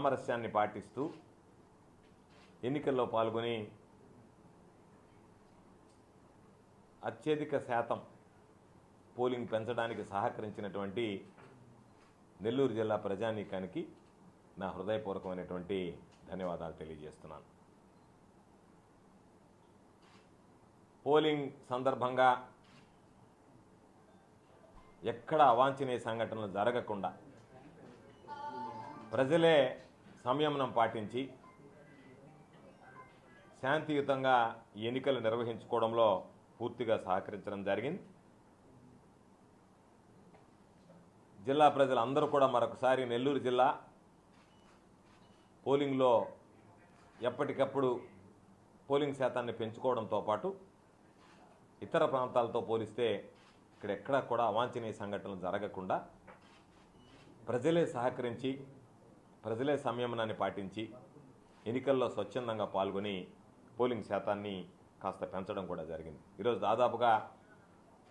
సామరస్యాన్ని పాటిస్తూ ఎన్నికల్లో పాల్గొని అత్యధిక శాతం పోలింగ్ పెంచడానికి సహకరించినటువంటి నెల్లూరు జిల్లా ప్రజానీకానికి నా హృదయపూర్వకమైనటువంటి ధన్యవాదాలు తెలియజేస్తున్నాను. పోలింగ్ సందర్భంగా ఎక్కడ అవాంఛనీయ సంఘటనలు జరగకుండా ప్రజలే సంయమనం పాటించి శాంతియుతంగా ఎన్నికలు నిర్వహించుకోవడంలో పూర్తిగా సహకరించడం జరిగింది. జిల్లా ప్రజలందరూ కూడా మరొకసారి నెల్లూరు జిల్లా పోలింగ్లో ఎప్పటికప్పుడు పోలింగ్ శాతాన్ని పెంచుకోవడంతో పాటు ఇతర ప్రాంతాలతో పోలిస్తే ఇక్కడ ఎక్కడా కూడా అవాంఛనీయ సంఘటనలు జరగకుండా ప్రజలే సహకరించి ప్రజలే సంయమనాన్ని పాటించి ఎన్నికల్లో స్వచ్ఛందంగా పాల్గొని పోలింగ్ శాతాన్ని కాస్త పెంచడం కూడా జరిగింది. ఈరోజు దాదాపుగా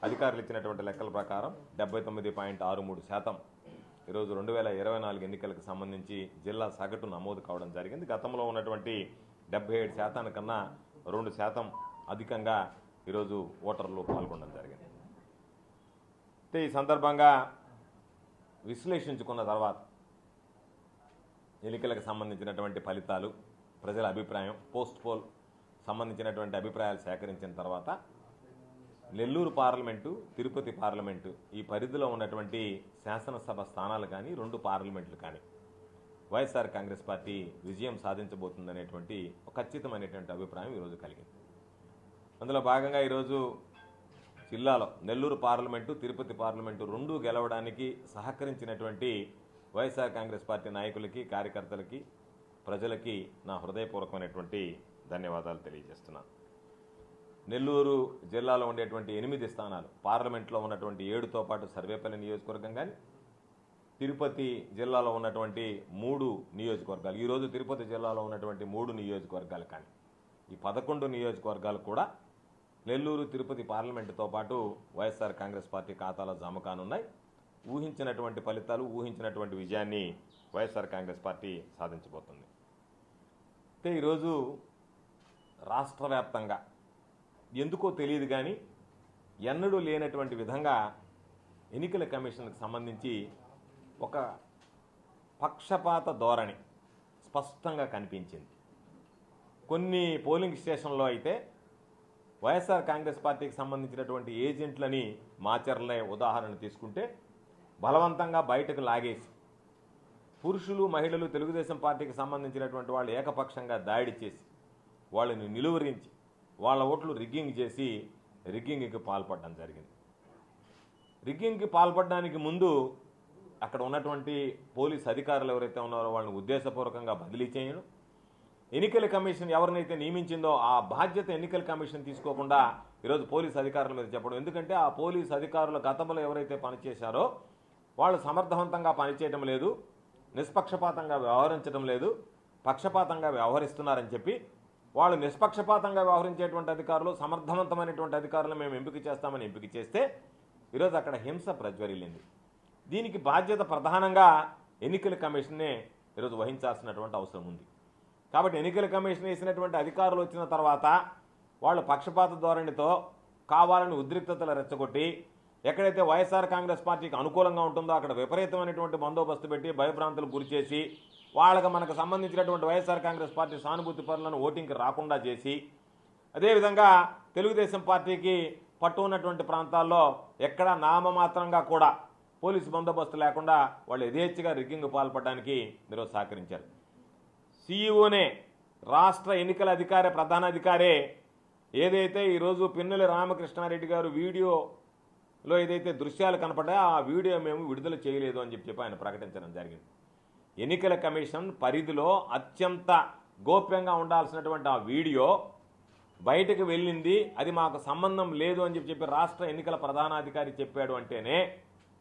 అధికారులు ఇచ్చినటువంటి లెక్కల ప్రకారం 79.63% ఈరోజు 2024 ఎన్నికలకు సంబంధించి జిల్లా సగటు నమోదు కావడం జరిగింది. గతంలో ఉన్నటువంటి 77% కన్నా 2% అధికంగా ఈరోజు ఓటర్లు పాల్గొనడం జరిగింది. అయితే ఈ సందర్భంగా విశ్లేషించుకున్న తర్వాత ఎన్నికలకు సంబంధించినటువంటి ఫలితాలు, ప్రజల అభిప్రాయం, పోస్ట్ పోల్ సంబంధించినటువంటి అభిప్రాయాలు సేకరించిన తర్వాత నెల్లూరు పార్లమెంటు, తిరుపతి పార్లమెంటు ఈ పరిధిలో ఉన్నటువంటి శాసనసభ స్థానాలు కానీ 2 పార్లమెంట్లు కానీ వైఎస్ఆర్ కాంగ్రెస్ పార్టీ విజయం సాధించబోతుందనేటువంటి ఒక ఖచ్చితమైనటువంటి అభిప్రాయం ఈరోజు కలిగింది. అందులో భాగంగా ఈరోజు జిల్లాలో నెల్లూరు పార్లమెంటు, తిరుపతి పార్లమెంటు 2 గెలవడానికి సహకరించినటువంటి వైఎస్ఆర్ కాంగ్రెస్ పార్టీ నాయకులకి, కార్యకర్తలకి, ప్రజలకి నా హృదయపూర్వకమైనటువంటి ధన్యవాదాలు తెలియజేస్తున్నాను. నెల్లూరు జిల్లాలో ఉండేటువంటి 8 స్థానాలు, పార్లమెంట్లో ఉన్నటువంటి 7తో పాటు సర్వేపల్లి నియోజకవర్గం కానీ, తిరుపతి జిల్లాలో ఉన్నటువంటి 3 నియోజకవర్గాలు, ఈరోజు తిరుపతి జిల్లాలో ఉన్నటువంటి 3 నియోజకవర్గాలు కానీ, ఈ 11 నియోజకవర్గాలు కూడా నెల్లూరు, తిరుపతి పార్లమెంటుతో పాటు వైఎస్ఆర్ కాంగ్రెస్ పార్టీ ఖాతాలో జమ కానున్నాయి. ఊహించినటువంటి ఫలితాలు, ఊహించినటువంటి విజయాన్ని వైఎస్ఆర్ కాంగ్రెస్ పార్టీ సాధించబోతుంది. అయితే ఈరోజు రాష్ట్ర వ్యాప్తంగా ఎందుకో తెలియదు కానీ ఎన్నడూ లేనటువంటి విధంగా ఎన్నికల కమిషన్కి సంబంధించి ఒక పక్షపాత ధోరణి స్పష్టంగా కనిపించింది. కొన్ని పోలింగ్ స్టేషన్లో అయితే వైఎస్ఆర్ కాంగ్రెస్ పార్టీకి సంబంధించినటువంటి ఏజెంట్లని మాచర్లే ఉదాహరణ తీసుకుంటే బలవంతంగా బయటకు లాగేసి పురుషులు, మహిళలు, తెలుగుదేశం పార్టీకి సంబంధించినటువంటి వాళ్ళు ఏకపక్షంగా దాడి చేసి వాళ్ళని నిలువరించి వాళ్ళ ఓట్లు రిగ్గింగ్ చేసి రిగ్గింగ్కి పాల్పడడం జరిగింది. రిగ్గింగ్కి పాల్పడడానికి ముందు అక్కడ ఉన్నటువంటి పోలీస్ అధికారులు ఎవరైతే ఉన్నారో వాళ్ళని ఉద్దేశపూర్వకంగా బదిలీ చేయడం, ఎన్నికల కమిషన్ ఎవరినైతే నియమించిందో ఆ బాధ్యత ఎన్నికల కమిషన్ తీసుకోకుండా ఈరోజు పోలీస్ అధికారుల మీద చెప్పడం. ఎందుకంటే ఆ పోలీస్ అధికారుల గతంలో ఎవరైతే పనిచేశారో వాళ్ళు సమర్థవంతంగా పనిచేయడం లేదు, నిష్పక్షపాతంగా వ్యవహరించడం లేదు, పక్షపాతంగా వ్యవహరిస్తున్నారని చెప్పి వాళ్ళు నిష్పక్షపాతంగా వ్యవహరించేటువంటి అధికారులు, సమర్థవంతమైనటువంటి అధికారులను మేము ఎంపిక చేస్తామని ఎంపిక చేస్తే ఈరోజు అక్కడ హింస ప్రజ్వరిల్లింది. దీనికి బాధ్యత ప్రధానంగా ఎన్నికల కమిషన్నే ఈరోజు వహించాల్సినటువంటి అవసరం ఉంది. కాబట్టి ఎన్నికల కమిషన్ వేసినటువంటి అధికారులు వచ్చిన తర్వాత వాళ్ళు పక్షపాత ధోరణితో కావాలని ఉద్రిక్తతలు రెచ్చగొట్టి ఎక్కడైతే వైఎస్ఆర్ కాంగ్రెస్ పార్టీకి అనుకూలంగా ఉంటుందో అక్కడ విపరీతమైనటువంటి బందోబస్తు పెట్టి భయభ్రాంతులు గురి చేసి వాళ్ళకి మనకు సంబంధించినటువంటి వైఎస్ఆర్ కాంగ్రెస్ పార్టీ సానుభూతి పరులను ఓటింగ్కి రాకుండా చేసి, అదేవిధంగా తెలుగుదేశం పార్టీకి పట్టు ఉన్నటువంటి ప్రాంతాల్లో ఎక్కడా నామమాత్రంగా కూడా పోలీసు బందోబస్తు లేకుండా వాళ్ళు యథేచ్ఛగా రిగ్గింగ్ పాల్పడడానికి ఈరోజు సహకరించారు. సీఈఓనే, రాష్ట్ర ఎన్నికల అధికారి, ప్రధానాధికారే ఏదైతే ఈరోజు పిన్నెల్లి రామకృష్ణారెడ్డి గారు వీడియోలో ఏదైతే దృశ్యాలు కనపడ్డాయో ఆ వీడియో మేము విడుదల చేయలేదు అని చెప్పి ఆయన ప్రకటించడం జరిగింది. ఎన్నికల కమిషన్ పరిధిలో అత్యంత గోప్యంగా ఉండాల్సినటువంటి ఆ వీడియో బయటకు వెళ్ళింది, అది మాకు సంబంధం లేదు అని చెప్పి రాష్ట్ర ఎన్నికల ప్రధానాధికారి చెప్పాడు అంటేనే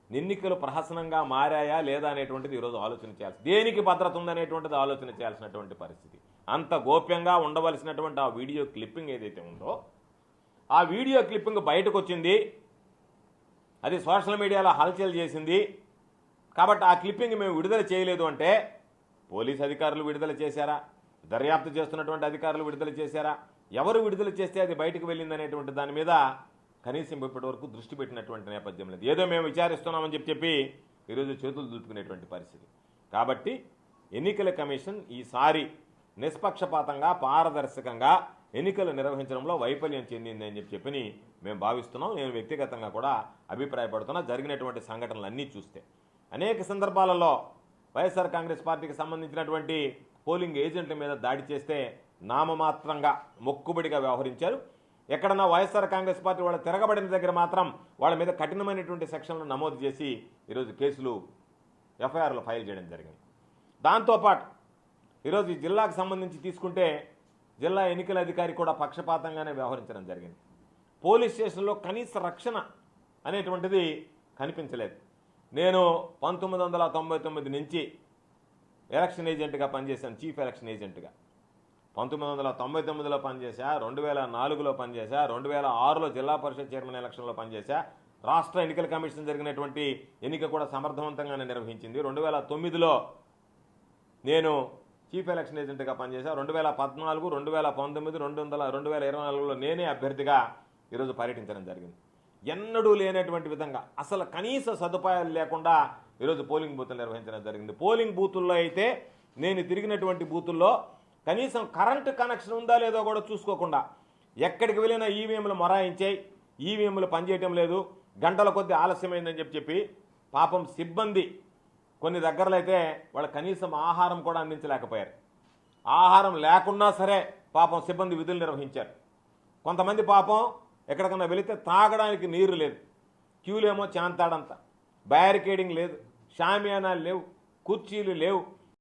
ఎన్నికలు ప్రహసనంగా మారాయా లేదా అనేటువంటిది ఈరోజు ఆలోచన చేయాల్సి, దేనికి భద్రత ఉందనేటువంటిది ఆలోచన చేయాల్సినటువంటి పరిస్థితి. అంత గోప్యంగా ఉండవలసినటువంటి ఆ వీడియో క్లిప్పింగ్ ఏదైతే ఉందో ఆ వీడియో క్లిప్పింగ్ బయటకు వచ్చింది, అది సోషల్ మీడియాలో హల్చల్ చేసింది. కాబట్టి ఆ క్లిప్పింగ్ మేము విడుదల చేయలేదు అంటే పోలీస్ అధికారులు విడుదల చేశారా, దర్యాప్తు చేస్తున్నటువంటి అధికారులు విడుదల చేశారా, ఎవరు విడుదల చేస్తే అది బయటకు వెళ్ళిందనేటువంటి దాని మీద కనీసం ఇప్పటి వరకు దృష్టి పెట్టినటువంటి నేపథ్యం లేదు. ఏదో మేము విచారిస్తున్నామని చెప్పి ఈరోజు చేతులు దులుపుకునేటువంటి పరిస్థితి. కాబట్టి ఎన్నికల కమిషన్ ఈసారి నిష్పక్షపాతంగా పారదర్శకంగా ఎన్నికలు నిర్వహించడంలో వైఫల్యం చెందింది అని చెప్పి మేము భావిస్తున్నాం. నేను వ్యక్తిగతంగా కూడా అభిప్రాయపడుతున్నా. జరిగినటువంటి సంఘటనలన్నీ చూస్తే అనేక సందర్భాలలో వైఎస్ఆర్ కాంగ్రెస్ పార్టీకి సంబంధించినటువంటి పోలింగ్ ఏజెంట్ల మీద దాడి చేస్తే నామమాత్రంగా మొక్కుబడిగా వ్యవహరించారు. ఎక్కడన్నా వైఎస్ఆర్ కాంగ్రెస్ పార్టీ వాళ్ళ తిరగబడిన దగ్గర మాత్రం వాళ్ళ మీద కఠినమైనటువంటి సెక్షన్లు నమోదు చేసి ఈరోజు కేసులు ఎఫ్ఐఆర్లు ఫైల్ చేయడం జరిగింది. దాంతోపాటు ఈరోజు ఈ జిల్లాకు సంబంధించి తీసుకుంటే జిల్లా ఎన్నికల అధికారి కూడా పక్షపాతంగానే వ్యవహరించడం జరిగింది. పోలీస్ స్టేషన్లో కనీస రక్షణ అనేటువంటిది కనిపించలేదు. నేను 1999 నుంచి ఎలక్షన్ ఏజెంట్గా పనిచేశాను, చీఫ్ ఎలక్షన్ ఏజెంట్గా. 1999లో పనిచేశా, 2004లో పనిచేశా, 2006లో జిల్లా పరిషత్ చైర్మన్ ఎలక్షన్లో పనిచేశా. రాష్ట్ర ఎన్నికల కమిషన్ జరిగినటువంటి ఎన్నిక కూడా సమర్థవంతంగానే నిర్వహించింది. 2009లో నేను చీఫ్ ఎలక్షన్ ఏజెంట్గా పనిచేశా. 2014, 2019, 2024లో నేనే అభ్యర్థిగా ఈరోజు పర్యటించడం జరిగింది. ఎన్నడూ లేనటువంటి విధంగా అసలు కనీస సదుపాయాలు లేకుండా ఈరోజు పోలింగ్ బూతులు నిర్వహించడం జరిగింది. పోలింగ్ బూతుల్లో అయితే నేను తిరిగినటువంటి బూతుల్లో కనీసం కరెంటు కనెక్షన్ ఉందా లేదో కూడా చూసుకోకుండా ఎక్కడికి వెళ్ళినా ఈవీఎంలు మొరాయించాయి, ఈవీఎంలు పనిచేయటం లేదు, గంటల కొద్దీ ఆలస్యమైందని చెప్పి పాపం సిబ్బంది కొన్ని దగ్గరలో అయితే వాళ్ళు కనీసం ఆహారం కూడా అందించలేకపోయారు. ఆహారం లేకున్నా సరే పాపం సిబ్బంది విధులు నిర్వహించారు. కొంతమంది పాపం ఎక్కడికన్నా వెళితే తాగడానికి నీరు లేదు, క్యూలేమో చాంతాడంత, బ్యారికేడింగ్ లేదు, షామియానాలు లేవు, కుర్చీలు లేవు,